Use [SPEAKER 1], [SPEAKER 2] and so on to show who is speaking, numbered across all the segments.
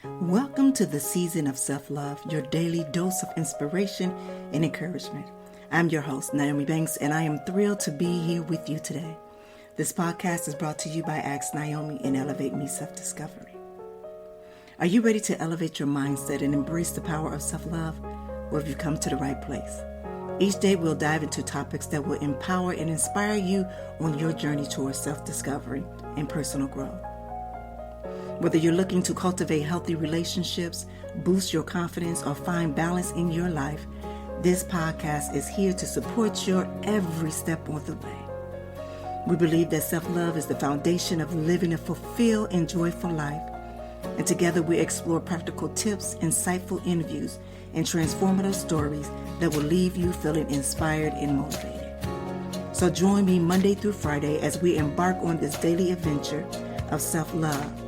[SPEAKER 1] Welcome to the season of self-love, your daily dose of inspiration and encouragement. I'm your host, Nyomi Banks, and I am thrilled to be here with you today. This podcast is brought to you by Ask Nyomi and Elevate Me Self-Discovery. Are you ready to elevate your mindset and embrace the power of self-love? Well, have you come to the right place? Each day we'll dive into topics that will empower and inspire you on your journey towards self-discovery and personal growth. Whether you're looking to cultivate healthy relationships, boost your confidence, or find balance in your life, this podcast is here to support your every step of the way. We believe that self-love is the foundation of living a fulfilled and joyful life. And together we explore practical tips, insightful interviews, and transformative stories that will leave you feeling inspired and motivated. So join me Monday through Friday as we embark on this daily adventure of self-love.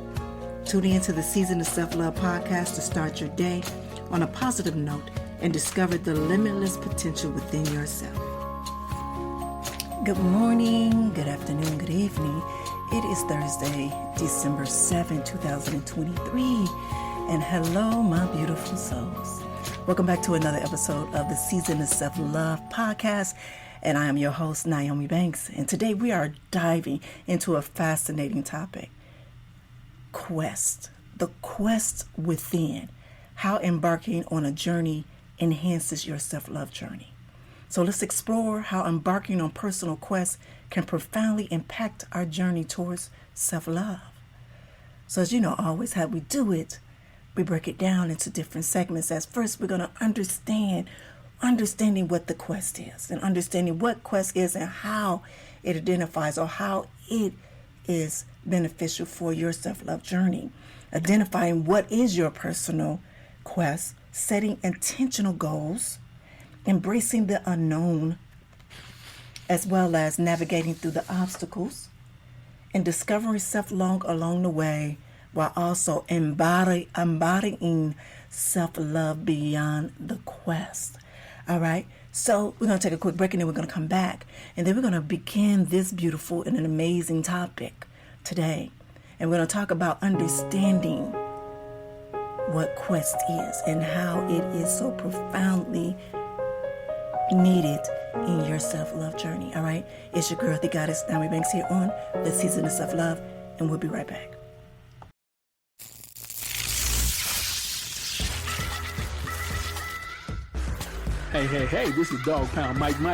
[SPEAKER 1] Tune into the Season of Self-Love podcast to start your day on a positive note and discover the limitless potential within yourself. Good morning, good afternoon, good evening. It is Thursday, December 7, 2023. And hello, my beautiful souls. Welcome back to another episode of the Season of Self-Love podcast. And I am your host, Nyomi Banks. And today we are diving into a fascinating topic. The quest within, how embarking on a journey enhances your self-love journey. So let's explore how embarking on personal quests can profoundly impact our journey towards self-love. So as you know, always how we do it, we break it down into different segments. As first, we're going to understanding what the quest is and understanding what quest is and how it identifies or how it is beneficial for your self-love journey. Identifying what is your personal quest, setting intentional goals, embracing the unknown, as well as navigating through the obstacles, and discovering self-love along the way, while also embodying self-love beyond the quest. All right. So we're going to take a quick break and then we're going to come back. And then we're going to begin this beautiful and an amazing topic today. And we're going to talk about understanding what quest is and how it is so profoundly needed in your self-love journey. All right. It's your girl, the goddess, Nyomi Banks, here on the Season of Self-Love. And we'll be right back.
[SPEAKER 2] Hey, this is Dog Pound Mike from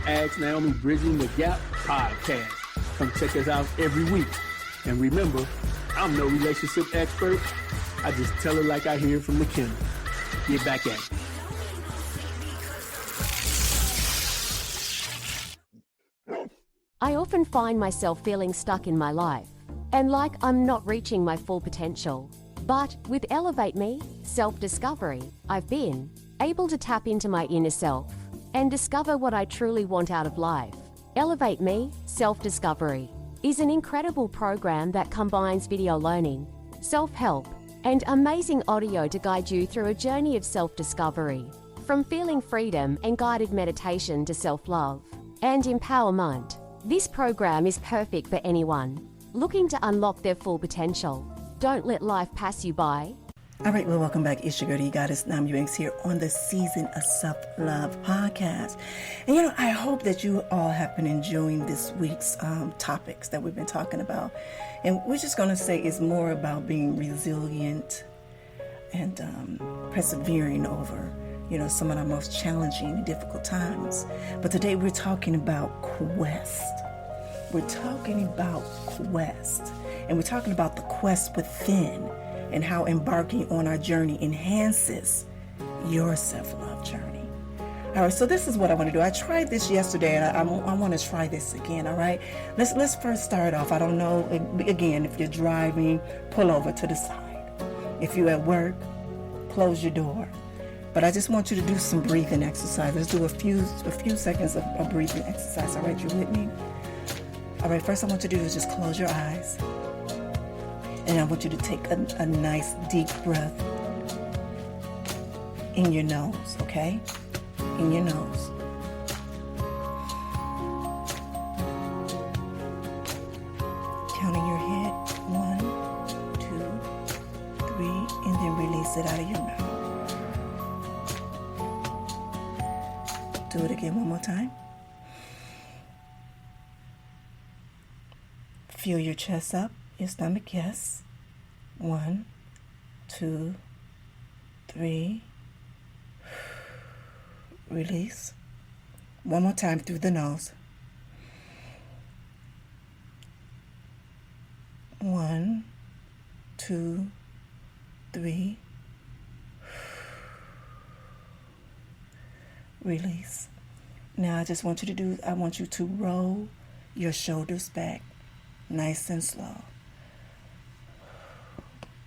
[SPEAKER 2] Ask Nyomi Bridging the Gap podcast. Come check us out every week. And remember, I'm no relationship expert. I just tell it like I hear it from the kennel. Get back at it.
[SPEAKER 3] I often find myself feeling stuck in my life and like I'm not reaching my full potential. But with Elevate Me, self-discovery, I've been able to tap into my inner self and discover what I truly want out of life. Elevate Me, self-discovery is an incredible program that combines video learning, self-help, and amazing audio to guide you through a journey of self-discovery. From feeling freedom and guided meditation to self-love and empowerment, this program is perfect for anyone looking to unlock their full potential. Don't let life pass you by.
[SPEAKER 1] All right, well, welcome back. It's your girl, the goddess, Nyomi Banks, here on the Season of Self-Love podcast. And, I hope that you all have been enjoying this week's topics that we've been talking about. And we're just going to say it's more about being resilient and persevering over, some of our most challenging and difficult times. But today we're talking about quest. We're talking about quest. And we're talking about the quest within, and how embarking on our journey enhances your self-love journey. All right, so this is what I want to do. I tried this yesterday, and I want to try this again. All right, let's first start off. I don't know, again, if you're driving, pull over to the side. If you're at work, close your door. But I just want you to do some breathing exercise. Let's do a few seconds of breathing exercise. All right, you with me? All right, first I want you to do is just close your eyes. And I want you to take a nice deep breath in your nose, okay? In your nose. Counting your head. 1, 2, 3, and then release it out of your mouth. Do it again one more time. Feel your chest up, your stomach, yes. 1, 2, 3. Release. One more time through the nose. 1, 2, 3. Release. Now I want you to roll your shoulders back nice and slow.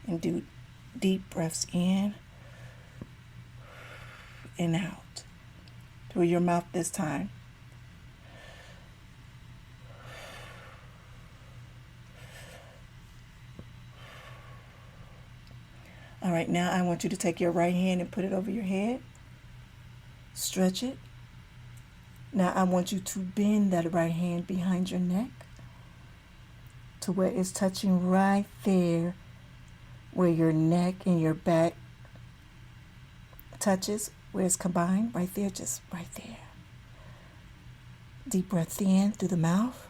[SPEAKER 1] And do deep breaths in and out. Through your mouth this time. All right, now I want you to take your right hand and put it over your head. Stretch it. Now I want you to bend that right hand behind your neck to where it's touching right there where your neck and your back touches, where it's combined, right there, just right there. Deep breath in through the mouth.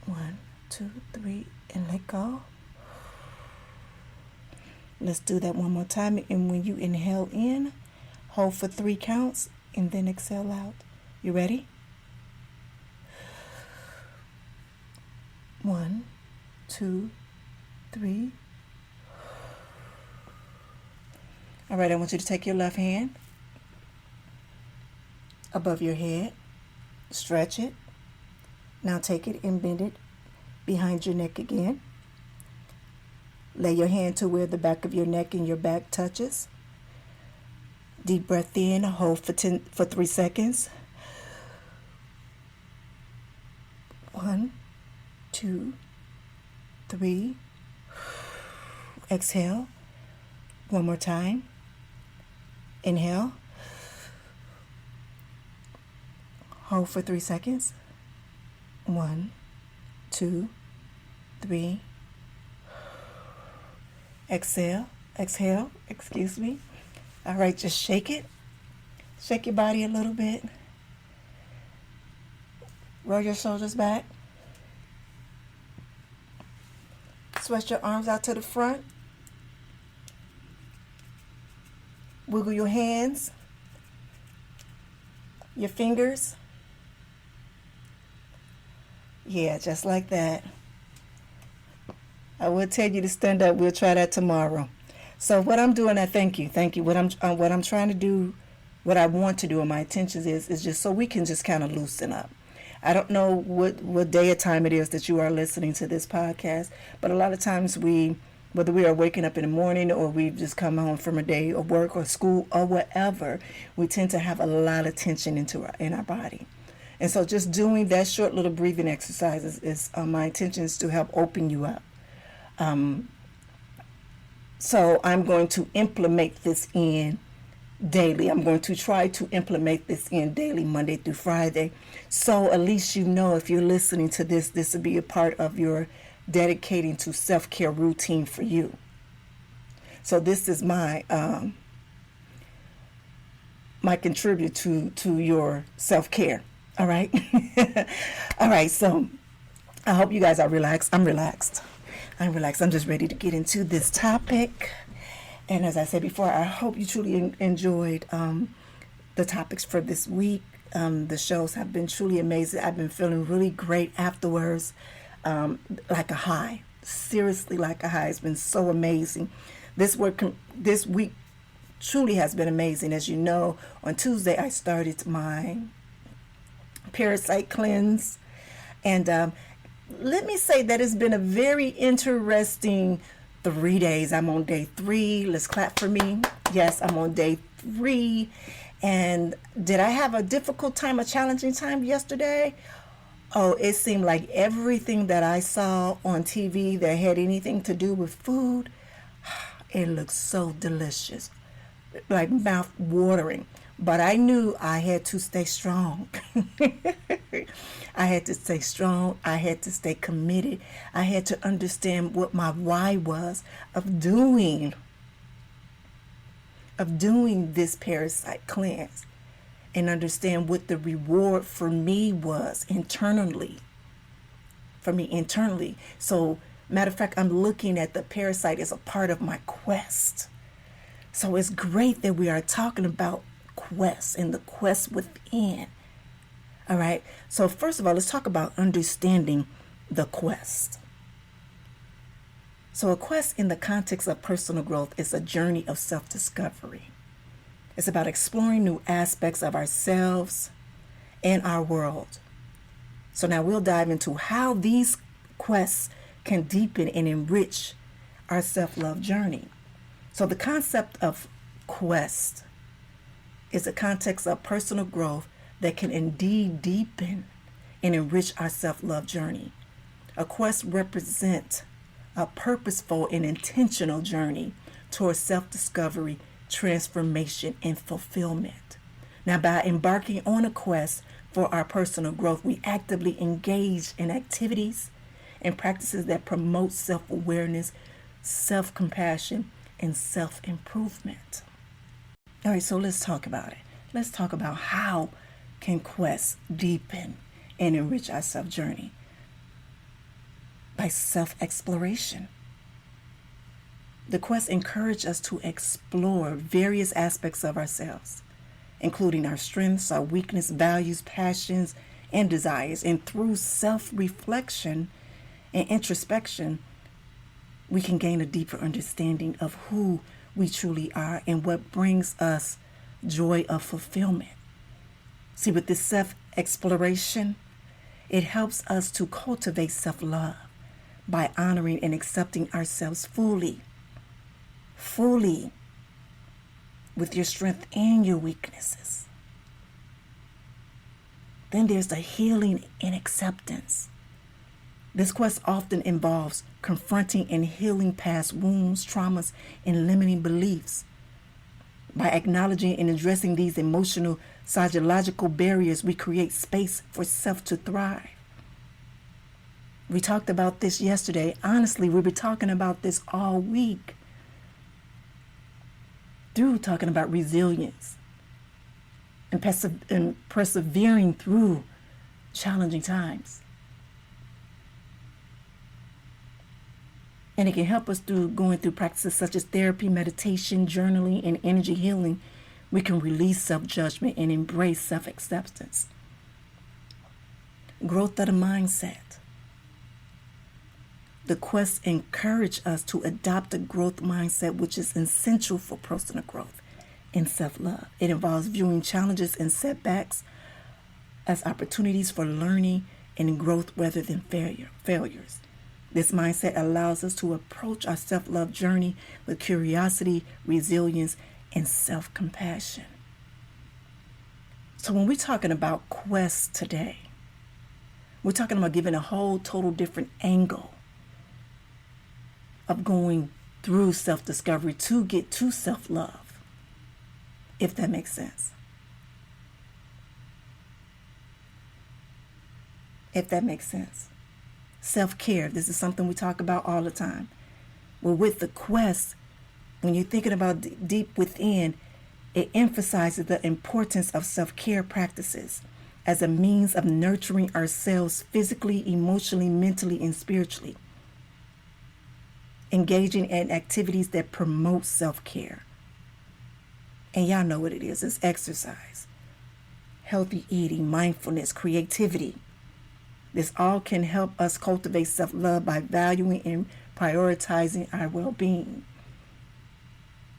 [SPEAKER 1] 1, 2, 3, and let go. Let's do that one more time. And when you inhale in, hold for 3 counts, and then exhale out. You ready? 1, 2, 3. All right, I want you to take your left hand above your head, stretch it. Now take it and bend it behind your neck again. Lay your hand to where the back of your neck and your back touches. Deep breath in, hold for 3 seconds. 1, 2, 3. Exhale. One more time. Inhale. Hold for 3 seconds. 1, 2, 3. Exhale. Exhale. Excuse me. All right, just shake it. Shake your body a little bit. Roll your shoulders back. Stretch your arms out to the front. Wiggle your hands, your fingers. Yeah, just like that. I would tell you to stand up. We'll try that tomorrow. So what I'm doing, I thank you. What I'm trying to do, what I want to do, and my intentions is just so we can just kind of loosen up. I don't know what day or time it is that you are listening to this podcast, but a lot of times whether we are waking up in the morning or we've just come home from a day of work or school or whatever, we tend to have a lot of tension in our body. And so just doing that short little breathing exercise is my intention is to help open you up. So I'm going to implement this in daily. I'm going to try to implement this in daily, Monday through Friday. So at least you know, if you're listening to this will be a part of your dedicating to self-care routine for you. So this is my contribute to your self-care. All right. All right. So I hope you guys are relaxed. I'm relaxed. I'm just ready to get into this topic. And as I said before, I hope you truly enjoyed the topics for this week. The shows have been truly amazing. I've been feeling really great afterwards, like a high. Seriously, like a high. It's been so amazing. This week truly has been amazing. As you know, on Tuesday I started my parasite cleanse, and let me say that it's been a very interesting 3 days. I'm on day 3. Let's clap for me. Yes, I'm on day 3. And did I have a difficult time, a challenging time yesterday? Oh, it seemed like everything that I saw on TV that had anything to do with food, it looked so delicious, like mouth watering. But I knew I had to stay strong. I had to stay strong. I had to stay committed. I had to understand what my why was of doing this parasite cleanse, and understand what the reward for me was internally. For me internally. So, matter of fact, I'm looking at the parasite as a part of my quest. So it's great that we are talking about quest and the quest within. All right. So first of all, let's talk about understanding the quest. So a quest in the context of personal growth is a journey of self-discovery. It's about exploring new aspects of ourselves and our world. So now we'll dive into how these quests can deepen and enrich our self-love journey. So the concept of quest is a context of personal growth that can indeed deepen and enrich our self-love journey. A quest represents a purposeful and intentional journey towards self-discovery, transformation, and fulfillment. Now, by embarking on a quest for our personal growth, we actively engage in activities and practices that promote self-awareness, self-compassion, and self-improvement. All right, so let's talk about it. Let's talk about how can quests deepen and enrich our self-journey. By self-exploration. The quests encourage us to explore various aspects of ourselves, including our strengths, our weaknesses, values, passions, and desires. And through self-reflection and introspection, we can gain a deeper understanding of who we truly are and what brings us joy of fulfillment. See, with this self-exploration, it helps us to cultivate self-love by honoring and accepting ourselves fully, with your strength and your weaknesses. Then there's the healing and acceptance. This quest often involves confronting and healing past wounds, traumas, and limiting beliefs. By acknowledging and addressing these emotional, psychological barriers, we create space for self to thrive. We talked about this yesterday. Honestly, we've been talking about this all week. Through talking about resilience and persevering through challenging times. And it can help us through going through practices such as therapy, meditation, journaling, and energy healing. We can release self-judgment and embrace self-acceptance. Growth of the mindset. The quest encourage us to adopt a growth mindset, which is essential for personal growth and self-love. It involves viewing challenges and setbacks as opportunities for learning and growth rather than failures. This mindset allows us to approach our self-love journey with curiosity, resilience, and self-compassion. So when we're talking about quests today, we're talking about giving a whole total different angle of going through self-discovery to get to self-love, if that makes sense. If that makes sense. Self-care, this is something we talk about all the time. Well, with the quest, when you're thinking about deep within, it emphasizes the importance of self-care practices as a means of nurturing ourselves physically, emotionally, mentally, and spiritually. Engaging in activities that promote self-care. And y'all know what it is. It's exercise, healthy eating, mindfulness, creativity. This all can help us cultivate self-love by valuing and prioritizing our well-being,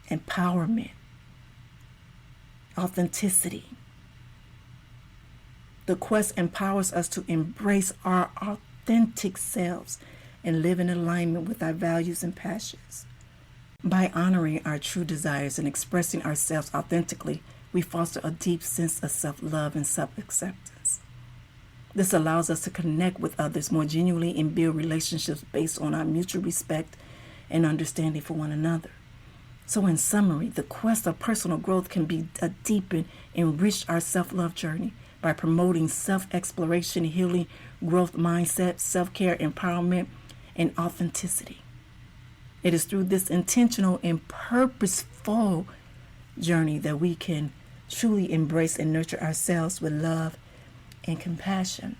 [SPEAKER 1] empowerment, authenticity. The quest empowers us to embrace our authentic selves and live in alignment with our values and passions. By honoring our true desires and expressing ourselves authentically, we foster a deep sense of self-love and self-acceptance. This allows us to connect with others more genuinely and build relationships based on our mutual respect and understanding for one another. So in summary, the quest of personal growth can be a deepen, enrich our self-love journey by promoting self-exploration, healing, growth mindset, self-care, empowerment, and authenticity. It is through this intentional and purposeful journey that we can truly embrace and nurture ourselves with love and compassion.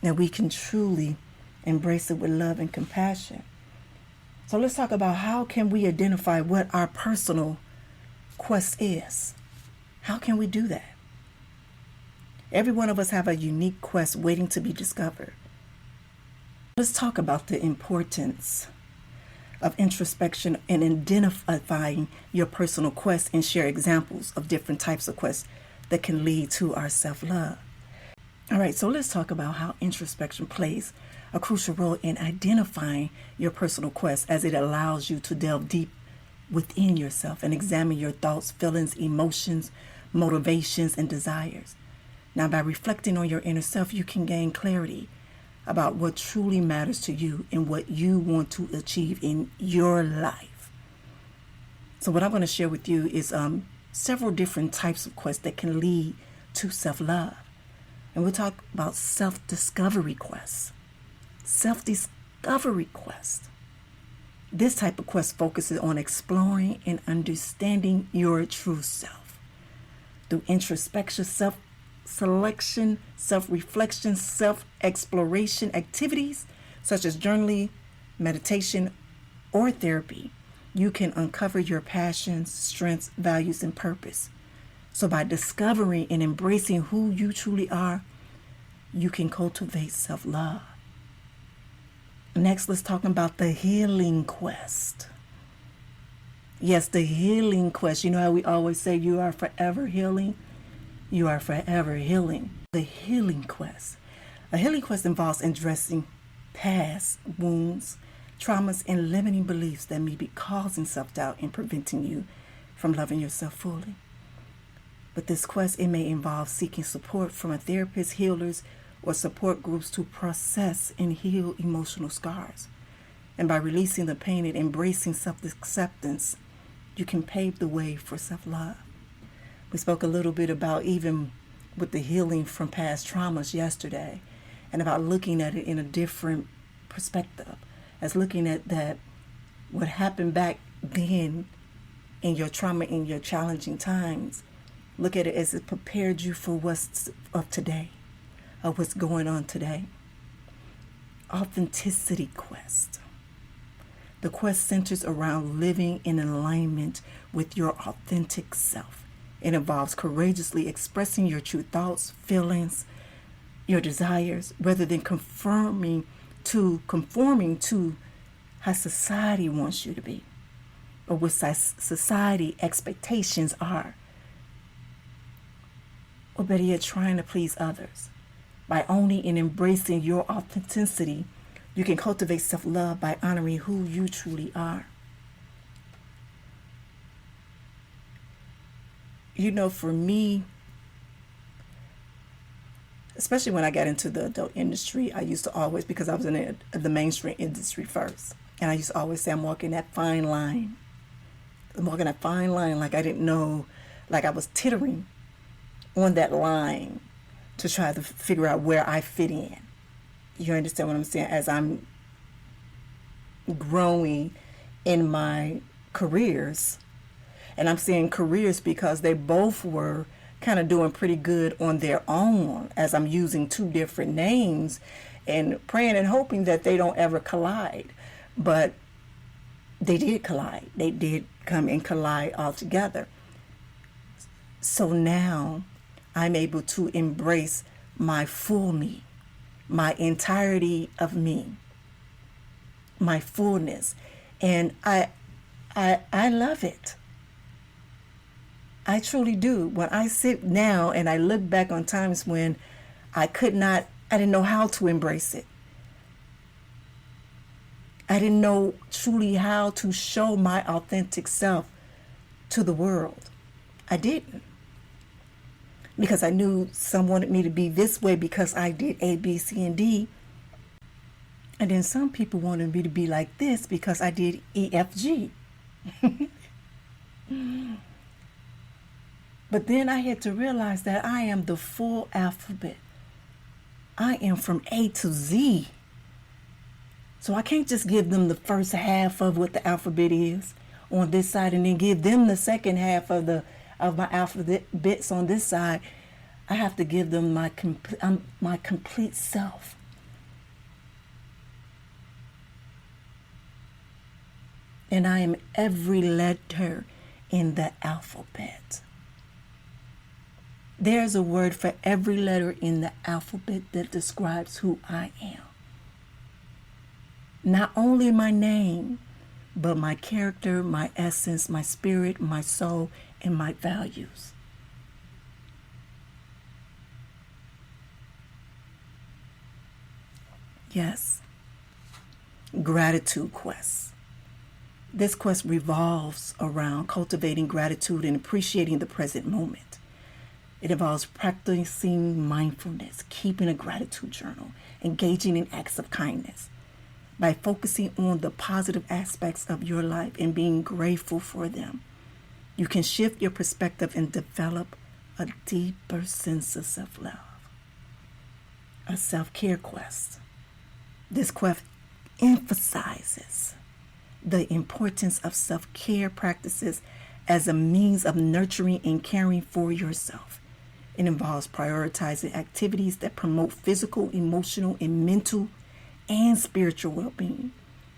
[SPEAKER 1] That we can truly embrace it with love and compassion. So let's talk about how can we identify what our personal quest is. How can we do that? Every one of us have a unique quest waiting to be discovered. Let's talk about the importance of introspection and identifying your personal quest and share examples of different types of quests that can lead to our self-love. All right, so let's talk about how introspection plays a crucial role in identifying your personal quest, as it allows you to delve deep within yourself and examine your thoughts, feelings, emotions, motivations, and desires. Now, by reflecting on your inner self, you can gain clarity about what truly matters to you and what you want to achieve in your life. So what I'm going to share with you is several different types of quests that can lead to self-love. And we'll talk about self-discovery quests. Self-discovery quest. This type of quest focuses on exploring and understanding your true self through introspection, self-selection, self-reflection, self-exploration activities such as journaling, meditation, or therapy. You can uncover your passions, strengths, values, and purpose. So by discovering and embracing who you truly are, you can cultivate self-love. Next, let's talk about the healing quest. Yes, the healing quest. You know how we always say you are forever healing? You are forever healing. The healing quest. A healing quest involves addressing past wounds, traumas, and limiting beliefs that may be causing self-doubt and preventing you from loving yourself fully. With this quest, it may involve seeking support from a therapist, healers, or support groups to process and heal emotional scars. And by releasing the pain and embracing self-acceptance, you can pave the way for self-love. We spoke a little bit about even with the healing from past traumas yesterday, and about looking at it in a different perspective, as looking at that what happened back then in your trauma, in your challenging times. Look at it as it prepared you for what's of today, of what's going on today. Authenticity quest. The quest centers around living in alignment with your authentic self. It involves courageously expressing your true thoughts, feelings, your desires, rather than conforming to how society wants you to be, or what society expectations are, or better yet, trying to please others. By owning and embracing your authenticity, you can cultivate self-love by honoring who you truly are. You know, for me, especially when I got into the adult industry, I used to always, because I was in the mainstream industry first, and I used to always say I'm walking that fine line. I'm walking that fine line like I didn't know, like I was teetering on that line to try to figure out where I fit in. You understand what I'm saying? As I'm growing in my careers, and I'm saying careers because they both were kind of doing pretty good on their own, as I'm using two different names and praying and hoping that they don't ever collide. But they did collide. They did come and collide all together. So now I'm able to embrace my full me, my entirety of me, my fullness. And I love it. I truly do. When I sit now and I look back on times when I didn't know how to embrace it. I didn't know truly how to show my authentic self to the world. I didn't. Because I knew some wanted me to be this way because I did A, B, C, and D. And then some people wanted me to be like this because I did EFG. But then I had to realize that I am the full alphabet. I am from A to Z. So I can't just give them the first half of what the alphabet is on this side and then give them the second half of my alphabets on this side. I have to give them my complete self. And I am every letter in the alphabet. There's a word for every letter in the alphabet that describes who I am. Not only my name, but my character, my essence, my spirit, my soul, and my values. Yes. Gratitude quest. This quest revolves around cultivating gratitude and appreciating the present moment. It involves practicing mindfulness, keeping a gratitude journal, engaging in acts of kindness. By focusing on the positive aspects of your life and being grateful for them, you can shift your perspective and develop a deeper sense of self-love. A self-care quest. This quest emphasizes the importance of self-care practices as a means of nurturing and caring for yourself. It involves prioritizing activities that promote physical, emotional, and mental and spiritual well-being,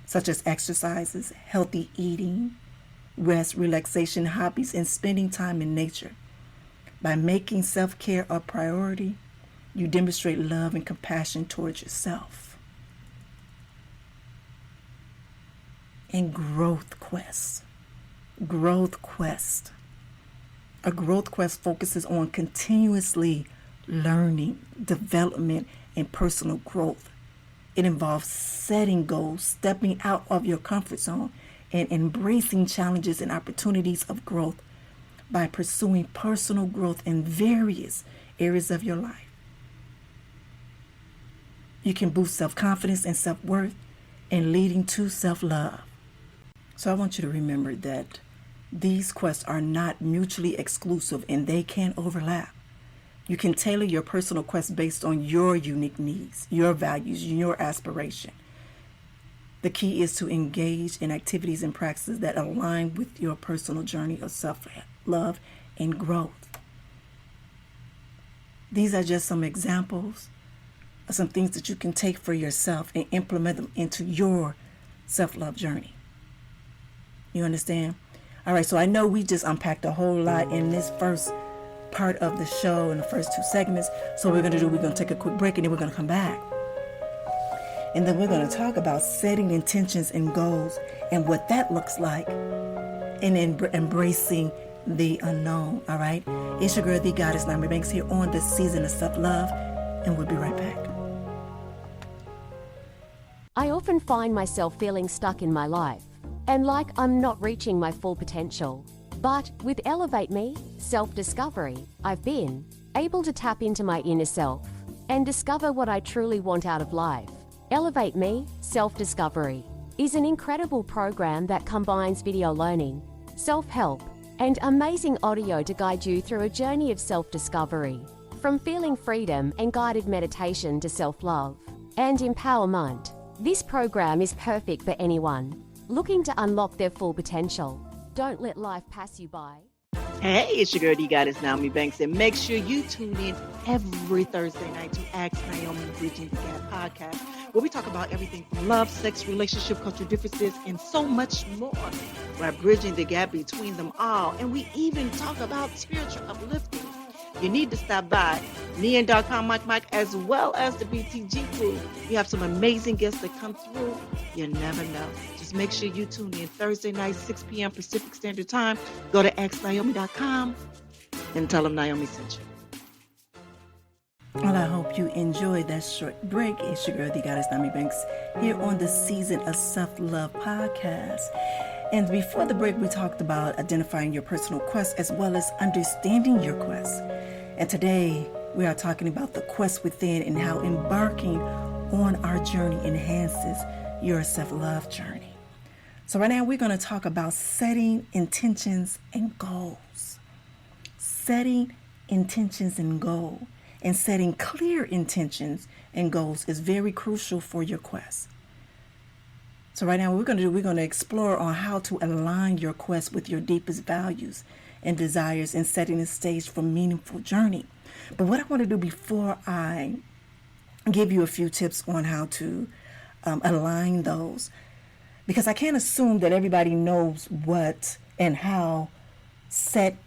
[SPEAKER 1] such as exercises, healthy eating, rest, relaxation, hobbies, and spending time in nature. By making self-care a priority, you demonstrate love and compassion towards yourself. And growth quest. Growth quest. A growth quest focuses on continuously learning, development, and personal growth. It involves setting goals, stepping out of your comfort zone, and embracing challenges and opportunities of growth by pursuing personal growth in various areas of your life. You can boost self-confidence and self-worth and leading to self-love. So I want you to remember that these quests are not mutually exclusive and they can overlap. You can tailor your personal quest based on your unique needs, your values, your aspiration. The key is to engage in activities and practices that align with your personal journey of self-love and growth. These are just some examples of some things that you can take for yourself and implement them into your self-love journey. You understand? All right, so I know we just unpacked a whole lot in this first part of the show in the first two segments. So what we're going to take a quick break and then we're going to come back. And then we're going to talk about setting intentions and goals and what that looks like and embracing the unknown. All right? It's your girl, the Goddess, Nyomi Banks, here on the Season of Self-Love. And we'll be right back.
[SPEAKER 3] I often find myself feeling stuck in my life and like I'm not reaching my full potential. But with Elevate Me, self-discovery, I've been able to tap into my inner self and discover what I truly want out of life. Elevate Me, self-discovery is an incredible program that combines video learning, self-help, and amazing audio to guide you through a journey of self-discovery. From feeling freedom and guided meditation to self-love and empowerment, this program is perfect for anyone looking to unlock their full potential. Don't let life pass you by.
[SPEAKER 1] Hey, it's your girl, the Goddess, Nyomi Banks, and make sure you tune in every Thursday night to Ask Nyomi Bridging the Gap podcast, where we talk about everything from love, sex, relationship, cultural differences, and so much more. We're bridging the gap between them all, and we even talk about spiritual uplifting. You need to stop by me and Mike, as well as the BTG crew. We have some amazing guests that come through. You never know. Just make sure you tune in Thursday night, 6 p.m. Pacific Standard Time. Go to AskNyomi.com and tell them Nyomi sent you. Well, I hope you enjoyed that short break. It's your girl, the Goddess, Nyomi Banks, here on the Season of Self-Love podcast. And before the break, we talked about identifying your personal quest as well as understanding your quest. And today, we are talking about the quest within and how embarking on our journey enhances your self-love journey. So right now we're going to talk about setting intentions and goals. Setting intentions and goals, and setting clear intentions and goals is very crucial for your quest. So right now we're going to explore on how to align your quest with your deepest values and desires and setting the stage for meaningful journey. But what I want to do before I give you a few tips on how to align those, because I can't assume that everybody knows what and how setting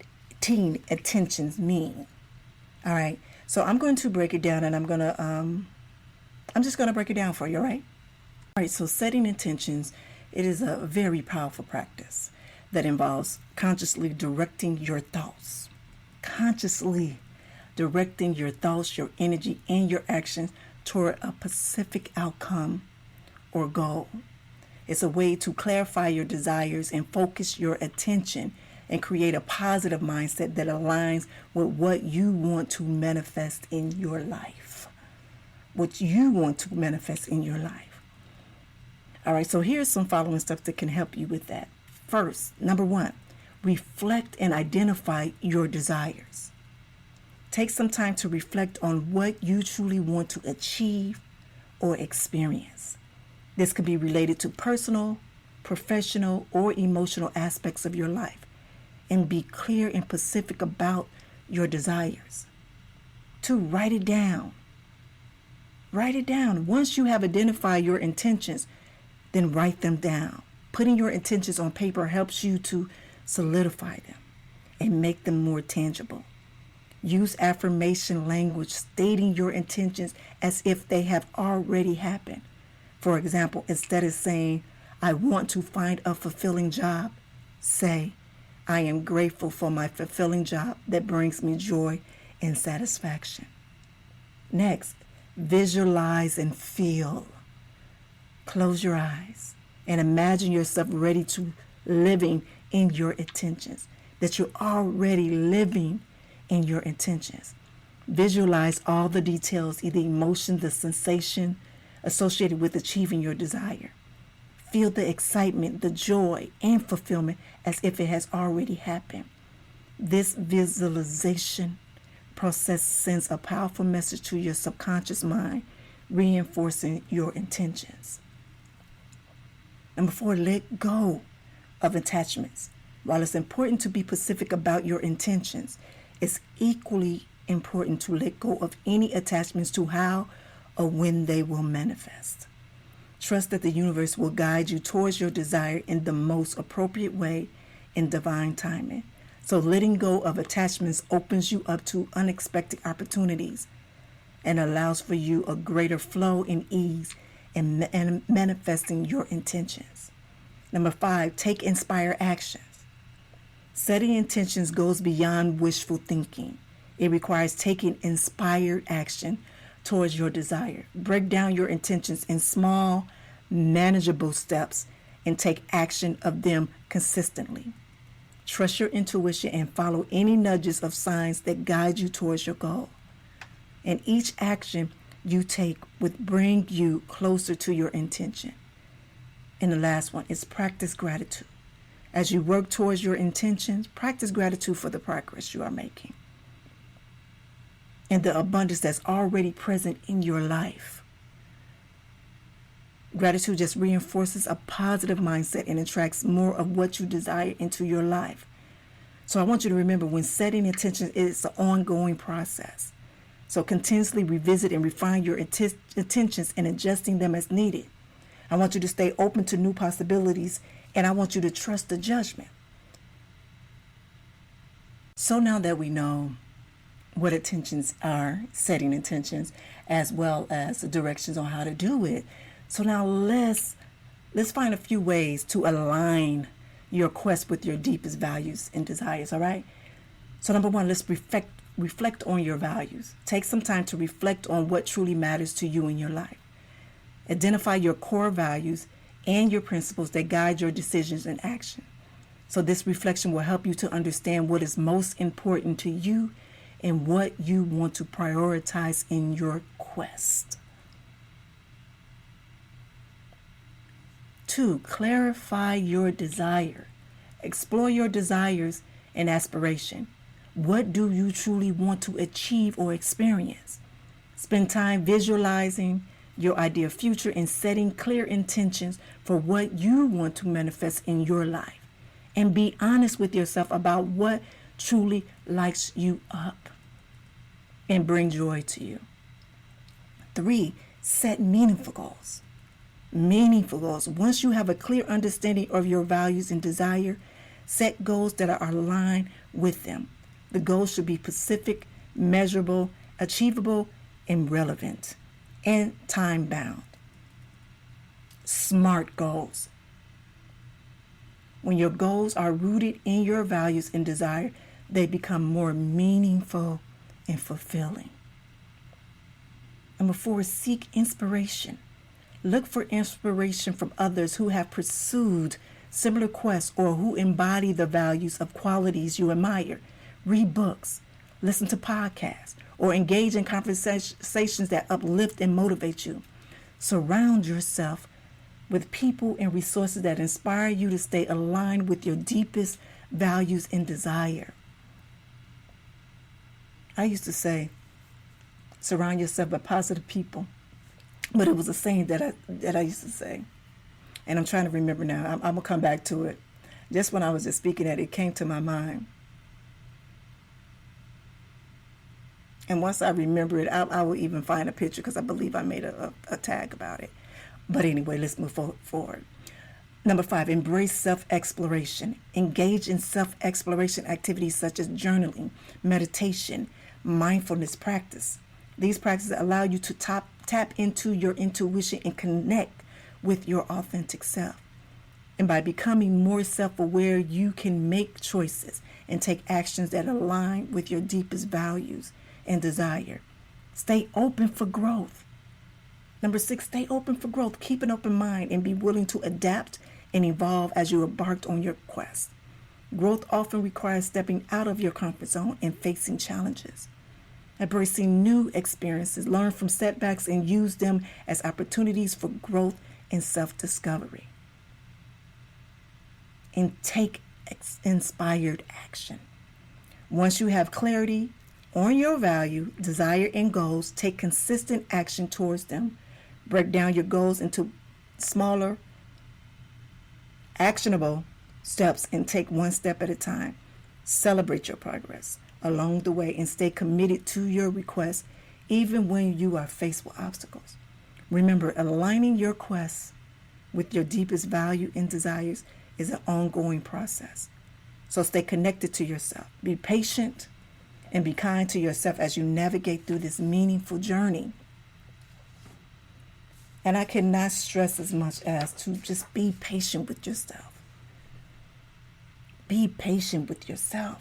[SPEAKER 1] intentions mean. All right. So I'm going to break it down, and I'm just going to break it down for you. All right. All right. So setting intentions, it is a very powerful practice that involves consciously directing your thoughts, your energy, and your actions toward a specific outcome or goal. It's a way to clarify your desires and focus your attention and create a positive mindset that aligns with what you want to manifest in your life. All right, so here's some following steps that can help you with that. First, number one, reflect and identify your desires. Take some time to reflect on what you truly want to achieve or experience. This could be related to personal, professional, or emotional aspects of your life, and be clear and specific about your desires. 2, write it down. Once you have identified your intentions, then write them down. Putting your intentions on paper helps you to solidify them and make them more tangible. Use affirmation language, stating your intentions as if they have already happened. For example, instead of saying, I want to find a fulfilling job, say, I am grateful for my fulfilling job that brings me joy and satisfaction. Next, visualize and feel. Close your eyes and imagine yourself ready to living in your intentions, that you're already living in your intentions. Visualize all the details, the emotion, the sensation associated with achieving your desire. Feel the excitement, the joy, and fulfillment as if it has already happened. This visualization process sends a powerful message to your subconscious mind, reinforcing your intentions. Number 4, let go of attachments. While it's important to be specific about your intentions, it's equally important to let go of any attachments to how or when they will manifest. Trust that the universe will guide you towards your desire in the most appropriate way in divine timing. So letting go of attachments opens you up to unexpected opportunities and allows for you a greater flow and ease in manifesting your intentions. Number 5, take inspired actions. Setting intentions goes beyond wishful thinking. It requires taking inspired action towards your desire. Break down your intentions in small, manageable steps and take action of them consistently. Trust your intuition and follow any nudges of signs that guide you towards your goal. And each action you take would bring you closer to your intention. And the last one is practice gratitude. As you work towards your intentions, practice gratitude for the progress you are making and the abundance that's already present in your life. Gratitude just reinforces a positive mindset and attracts more of what you desire into your life. So I want you to remember, when setting intentions, it's an ongoing process. So continuously revisit and refine your intentions and adjusting them as needed. I want you to stay open to new possibilities, and I want you to trust the judgment. So now that we know what intentions are, setting intentions, as well as the directions on how to do it, so now let's find a few ways to align your quest with your deepest values and desires, all right? So number 1, let's reflect on your values. Take some time to reflect on what truly matters to you in your life. Identify your core values and your principles that guide your decisions and action. So this reflection will help you to understand what is most important to you and what you want to prioritize in your quest. 2, clarify your desire. Explore your desires and aspiration. What do you truly want to achieve or experience? Spend time visualizing your ideal future and setting clear intentions for what you want to manifest in your life. And be honest with yourself about what truly lights you up and bring joy to you. 3, set meaningful goals. Meaningful goals. Once you have a clear understanding of your values and desire, set goals that are aligned with them. The goals should be specific, measurable, achievable, and relevant, and time-bound. SMART goals. When your goals are rooted in your values and desire, they become more meaningful and fulfilling. Number 4, seek inspiration. Look for inspiration from others who have pursued similar quests or who embody the values of qualities you admire. Read books, listen to podcasts, or engage in conversations that uplift and motivate you. Surround yourself with people and resources that inspire you to stay aligned with your deepest values and desire. I used to say, surround yourself with positive people, but it was a saying that I used to say, and I'm trying to remember now. I'm gonna come back to it. Just when I was just speaking it came to my mind. And once I remember it, I will even find a picture because I believe I made a tag about it. But anyway, let's move forward. Number 5, embrace self-exploration. Engage in self-exploration activities such as journaling, meditation, mindfulness practice. These practices allow you to tap into your intuition and connect with your authentic self. And by becoming more self-aware, you can make choices and take actions that align with your deepest values and desire. Stay open for growth. Number 6, stay open for growth. Keep an open mind and be willing to adapt and evolve as you embark on your quest. Growth often requires stepping out of your comfort zone and facing challenges. Embracing new experiences, learn from setbacks and use them as opportunities for growth and self-discovery. And take inspired action. Once you have clarity on your value, desire, and goals, take consistent action towards them. Break down your goals into smaller, actionable steps and take one step at a time. Celebrate your progress along the way and stay committed to your request even when you are faced with obstacles. Remember, aligning your quest with your deepest value and desires is an ongoing process. So stay connected to yourself. Be patient and be kind to yourself as you navigate through this meaningful journey. And I cannot stress as much as to just be patient with yourself. Be patient with yourself.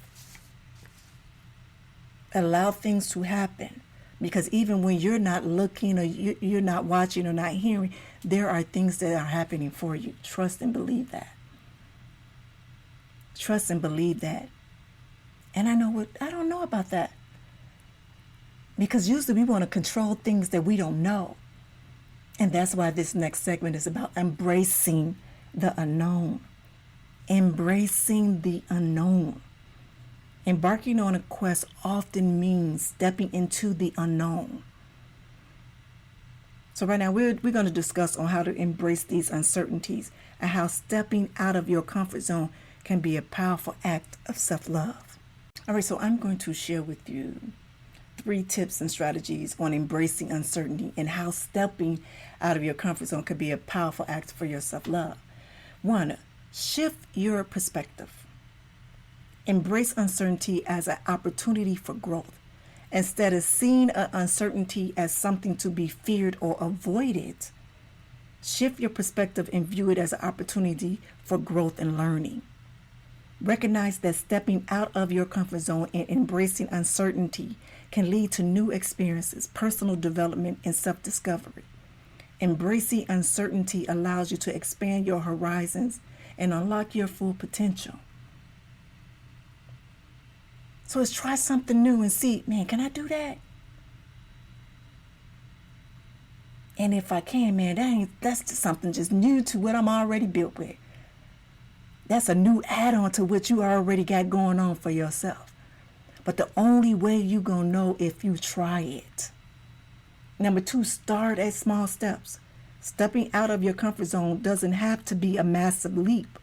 [SPEAKER 1] Allow things to happen. Because even when you're not looking or you're not watching or not hearing, there are things that are happening for you. Trust and believe that. Trust and believe that. And I don't know about that. Because usually we want to control things that we don't know. And that's why this next segment is about embracing the unknown. Embracing the unknown. Embarking on a quest often means stepping into the unknown. So right now we're going to discuss on how to embrace these uncertainties and how stepping out of your comfort zone can be a powerful act of self-love. All right, so I'm going to share with you 3 tips and strategies on embracing uncertainty and how stepping out of your comfort zone could be a powerful act for your self-love. 1, shift your perspective. Embrace uncertainty as an opportunity for growth. Instead of seeing uncertainty as something to be feared or avoided, shift your perspective and view it as an opportunity for growth and learning. Recognize that stepping out of your comfort zone and embracing uncertainty can lead to new experiences, personal development, and self-discovery. Embracing uncertainty allows you to expand your horizons and unlock your full potential. So let's try something new and see, man, can I do that? And if I can, man, that's just something just new to what I'm already built with. That's a new add-on to what you already got going on for yourself. But the only way you gonna know if you try it. Number 2, start at small steps. Stepping out of your comfort zone doesn't have to be a massive leap.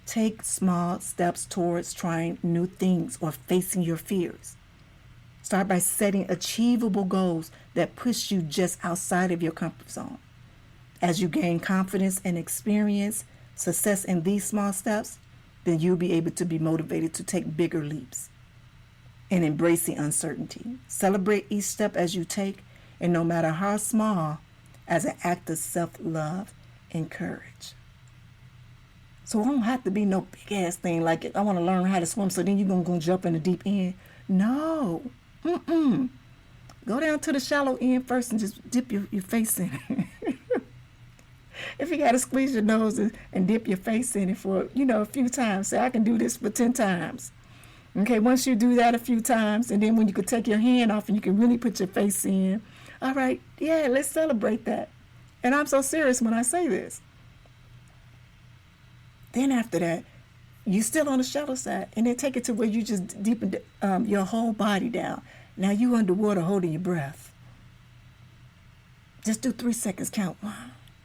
[SPEAKER 1] Take small steps towards trying new things or facing your fears. Start by setting achievable goals that push you just outside of your comfort zone. As you gain confidence and experience success in these small steps, then you'll be able to be motivated to take bigger leaps. And embracing uncertainty. Celebrate each step as you take, and no matter how small, as an act of self-love and courage. So it don't have to be no big ass thing like I want to learn how to swim, so then you're going to go jump in the deep end. No. Go down to the shallow end first and just dip your face in it. If you got to squeeze your nose and dip your face in it for, a few times. Say, I can do this for 10 times. Okay, once you do that a few times, and then when you can take your hand off and you can really put your face in, all right, yeah, let's celebrate that. And I'm so serious when I say this. Then after that, you still on the shallow side, and then take it to where you just deepen your whole body down. Now you underwater holding your breath. Just do 3 seconds, count 1,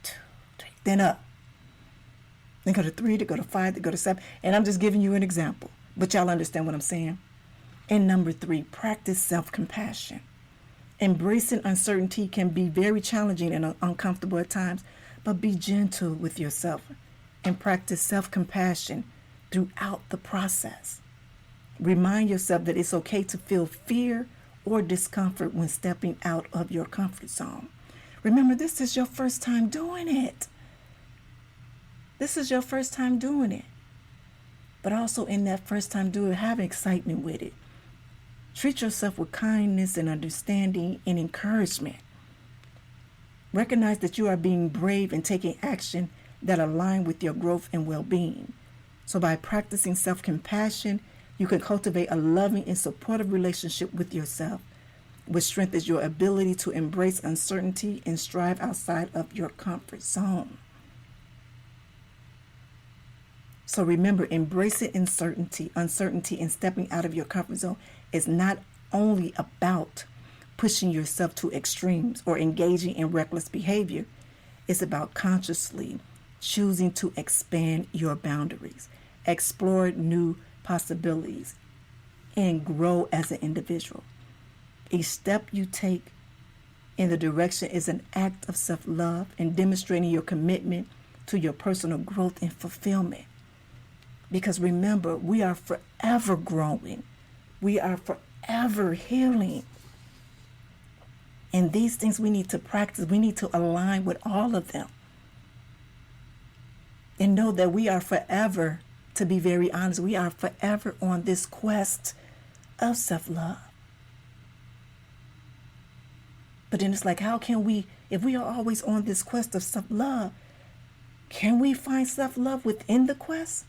[SPEAKER 1] 2, 3, then up. Then go to 3, then go to 5, then go to 7. And I'm just giving you an example, but y'all understand what I'm saying. And number 3, practice self-compassion. Embracing uncertainty can be very challenging and uncomfortable at times, but be gentle with yourself and practice self-compassion throughout the process. Remind yourself that it's okay to feel fear or discomfort when stepping out of your comfort zone. Remember, this is your first time doing it. This is your first time doing it. But also in that first time doing it, have excitement with it. Treat yourself with kindness and understanding and encouragement. Recognize that you are being brave and taking action that align with your growth and well-being. So by practicing self-compassion, you can cultivate a loving and supportive relationship with yourself, which strengthens your ability to embrace uncertainty and strive outside of your comfort zone. So remember, embracing uncertainty and stepping out of your comfort zone is not only about pushing yourself to extremes or engaging in reckless behavior. It's about consciously choosing to expand your boundaries, explore new possibilities, and grow as an individual. Each step you take in the direction is an act of self-love and demonstrating your commitment to your personal growth and fulfillment. Because remember, we are forever growing. We are forever healing. And these things we need to practice. We need to align with all of them. And know that we are forever, to be very honest, we are forever on this quest of self-love. But then it's like, how can we, if we are always on this quest of self-love, can we find self-love within the quest?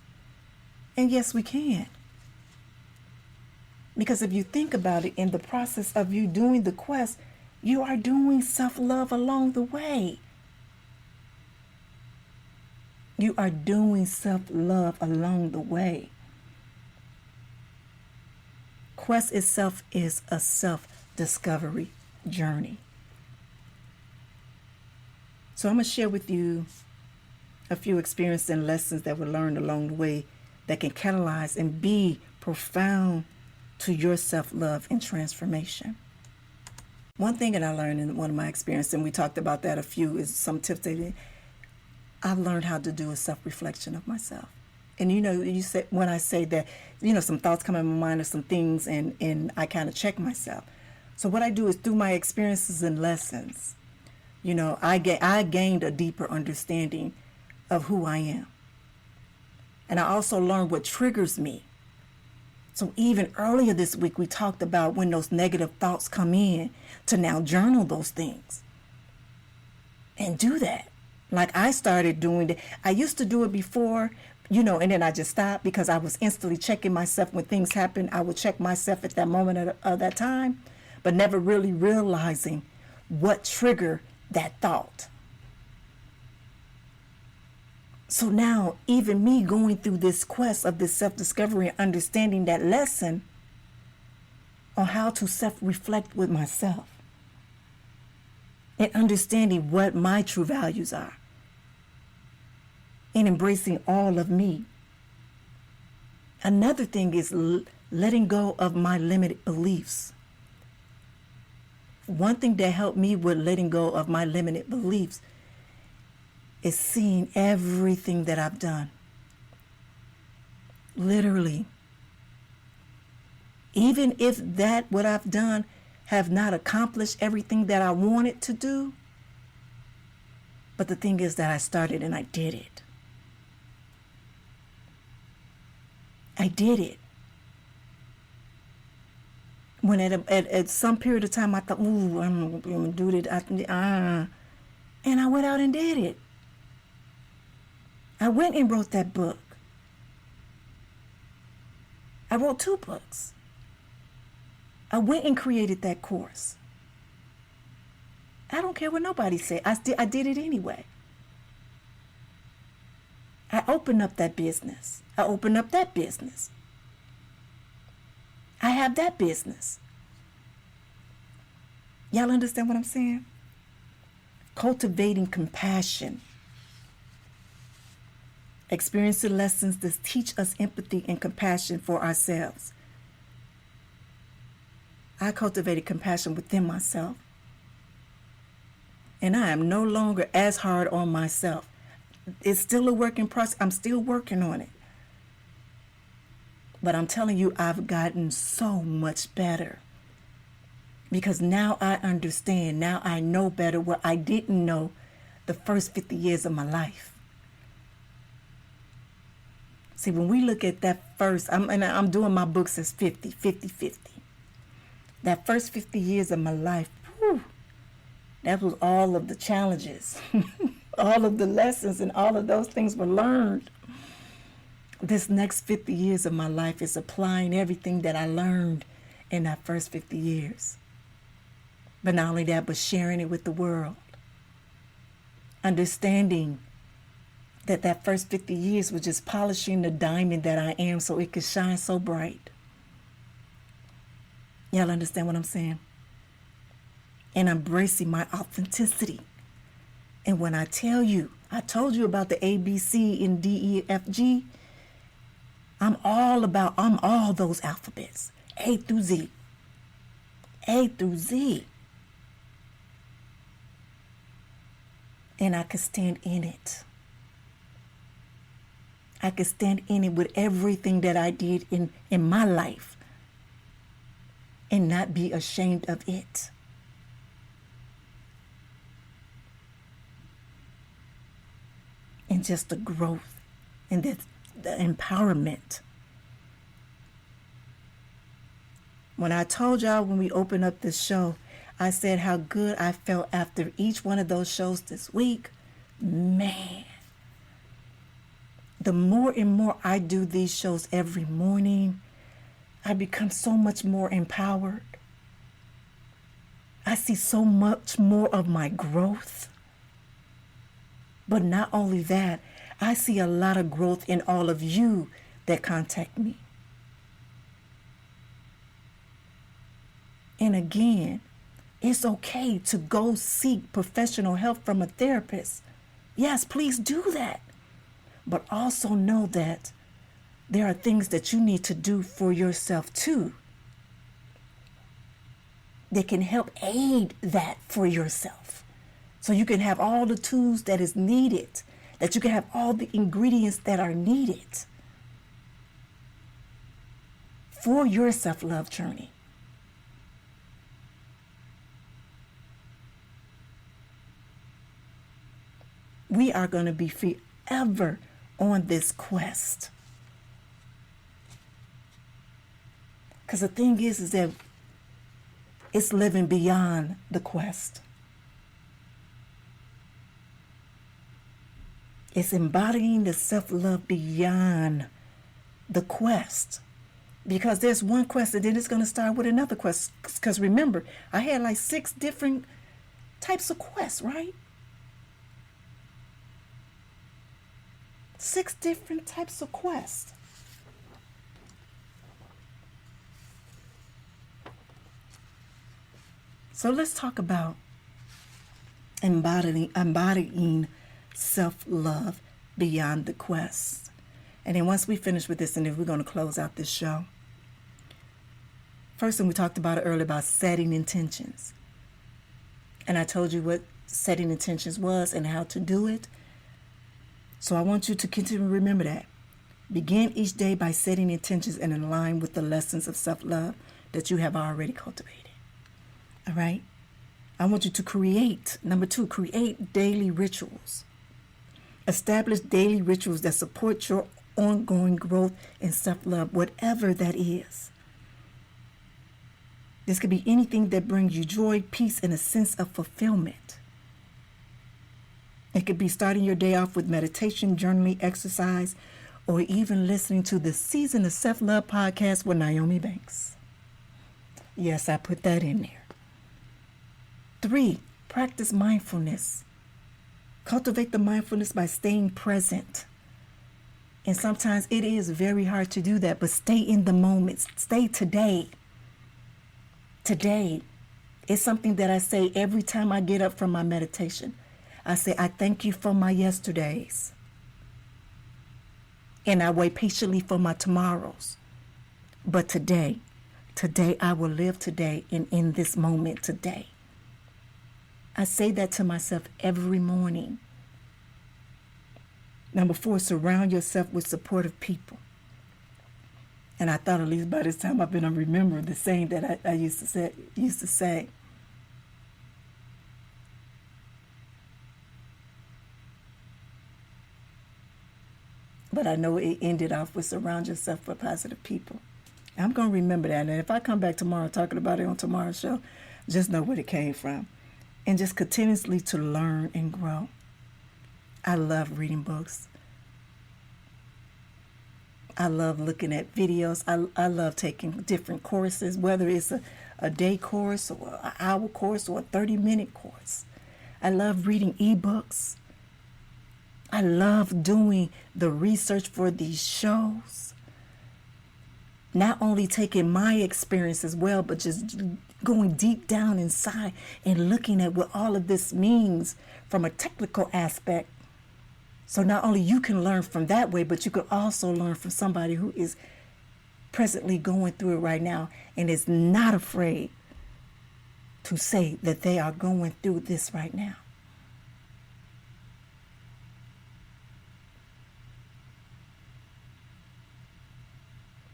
[SPEAKER 1] And yes, we can. Because if you think about it, in the process of you doing the quest, you are doing self-love along the way. You are doing self-love along the way. Quest itself is a self-discovery journey. So I'm going to share with you a few experiences and lessons that were learned along the way that can catalyze and be profound to your self-love and transformation. One thing that I learned in one of my experiences, and we talked about that a few, is some tips that I've learned how to do a self-reflection of myself. And you said, when I say that, some thoughts come in my mind or some things, and I kind of check myself. So what I do is, through my experiences and lessons, I gained a deeper understanding of who I am. And I also learned what triggers me. So even earlier this week, we talked about when those negative thoughts come in, to now journal those things and do that. Like I started doing it. I used to do it before, and then I just stopped because I was instantly checking myself when things happen. I would check myself at that moment of that time, but never really realizing what trigger that thought. So now, even me going through this quest of this self-discovery and understanding that lesson on how to self-reflect with myself and understanding what my true values are and embracing all of me. Another thing is letting go of my limited beliefs. One thing that helped me with letting go of my limited beliefs is seeing everything that I've done. Literally. Even if that what I've done have not accomplished everything that I wanted to do. But the thing is that I started and I did it. I did it. When at some period of time I thought, ooh, I'm going to do that. And I went out and did it. I went and wrote that book. I wrote 2 books. I went and created that course. I don't care what nobody said. I did it anyway. I opened up that business. I opened up that business. I have that business. Y'all understand what I'm saying? Cultivating compassion. Experiencing lessons that teach us empathy and compassion for ourselves. I cultivated compassion within myself. And I am no longer as hard on myself. It's still a work in process. I'm still working on it. But I'm telling you, I've gotten so much better. Because now I understand. Now I know better what I didn't know the first 50 years of my life. See, when we look at that first, I'm doing my books as 50. That first 50 years of my life, whew, that was all of the challenges, all of the lessons, and all of those things were learned. This next 50 years of my life is applying everything that I learned in that first 50 years. But not only that, but sharing it with the world. Understanding that first 50 years was just polishing the diamond that I am so it could shine so bright. Y'all understand what I'm saying? And embracing my authenticity. And when I tell you, I told you about the A, B, C, and D, E, F, G. I'm all those alphabets. A through Z. A through Z. And I could stand in it. I could stand in it with everything that I did in my life and not be ashamed of it. And just the growth and the empowerment. When I told y'all when we opened up this show, I said how good I felt after each one of those shows this week. Man. The more and more I do these shows every morning, I become so much more empowered. I see so much more of my growth. But not only that, I see a lot of growth in all of you that contact me. And again, it's okay to go seek professional help from a therapist. Yes, please do that. But also know that there are things that you need to do for yourself too. That can help aid that for yourself. So you can have all the tools that is needed. That you can have all the ingredients that are needed for your self-love journey. We are going to be forever on this quest. Because the thing is that it's living beyond the quest. It's embodying the self-love beyond the quest. Because there's one quest and then it's going to start with another quest. Because remember, I had like 6 different types of quests, right? 6 different types of quests. So let's talk about embodying self-love beyond the quest. And then once we finish with this, and then we're going to close out this show. First thing we talked about earlier about setting intentions. And I told you what setting intentions was and how to do it. So I want you to continue to remember that. Begin each day by setting intentions and in line with the lessons of self-love that you have already cultivated. All right? I want you to create, number 2, create daily rituals. Establish daily rituals that support your ongoing growth in self-love, whatever that is. This could be anything that brings you joy, peace, and a sense of fulfillment. It could be starting your day off with meditation, journaling, exercise, or even listening to the Season of Self-Love podcast with Nyomi Banks. Yes, I put that in there. 3, practice mindfulness. Cultivate the mindfulness by staying present. And sometimes it is very hard to do that, but stay in the moment. Stay today. Today is something that I say every time I get up from my meditation. I say, I thank you for my yesterdays. And I wait patiently for my tomorrows. But today I will live today and in this moment today. I say that to myself every morning. Number 4, surround yourself with supportive people. And I thought at least by this time I've been remembering the saying that I used to say. But I know it ended off with surround yourself with positive people. I'm going to remember that. And if I come back tomorrow talking about it on tomorrow's show, just know where it came from. And just continuously to learn and grow. I love reading books. I love looking at videos. I love taking different courses, whether it's a day course or an hour course or a 30-minute course. I love reading ebooks. I love doing the research for these shows. Not only taking my experience as well, but just going deep down inside and looking at what all of this means from a technical aspect. So not only you can learn from that way, but you could also learn from somebody who is presently going through it right now and is not afraid to say that they are going through this right now.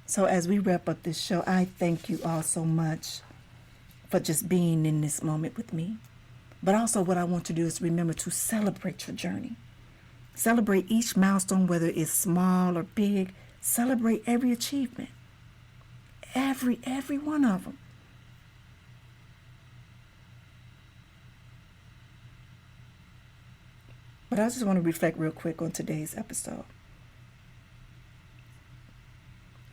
[SPEAKER 1] So as we wrap up this show, I thank you all so much for just being in this moment with me. But also what I want to do is remember to celebrate your journey. Celebrate each milestone, whether it's small or big. Celebrate every achievement. Every one of them. But I just want to reflect real quick on today's episode.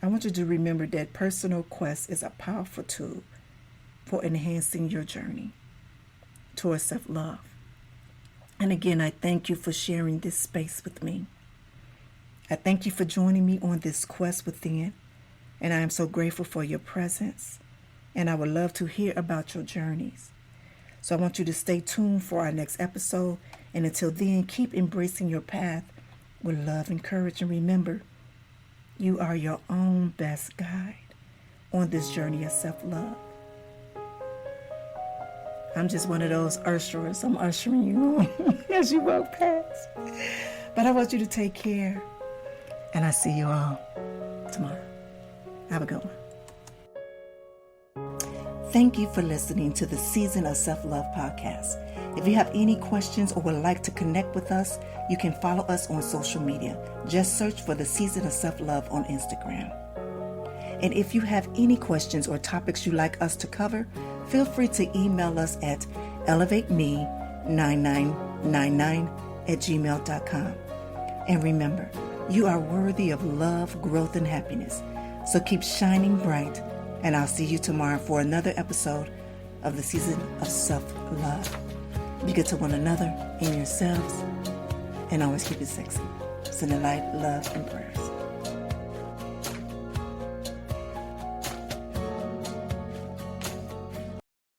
[SPEAKER 1] I want you to remember that personal quest is a powerful tool for enhancing your journey towards self-love. And again, I thank you for sharing this space with me. I thank you for joining me on this quest within, and I am so grateful for your presence, and I would love to hear about your journeys. So I want you to stay tuned for our next episode, and until then, keep embracing your path with love and courage, and remember, you are your own best guide on this journey of self-love. I'm just one of those usherers. I'm ushering you on as you walk past. But I want you to take care. And I see you all tomorrow. Have a good one. Thank you for listening to the Season of Self-Love podcast. If you have any questions or would like to connect with us, you can follow us on social media. Just search for the Season of Self-Love on Instagram. And if you have any questions or topics you'd like us to cover, feel free to email us at elevateme9999@gmail.com. And remember, you are worthy of love, growth, and happiness. So keep shining bright, and I'll see you tomorrow for another episode of the Season of Self-Love. Be good to one another and yourselves. And always keep it sexy. Send the light, love, and prayers.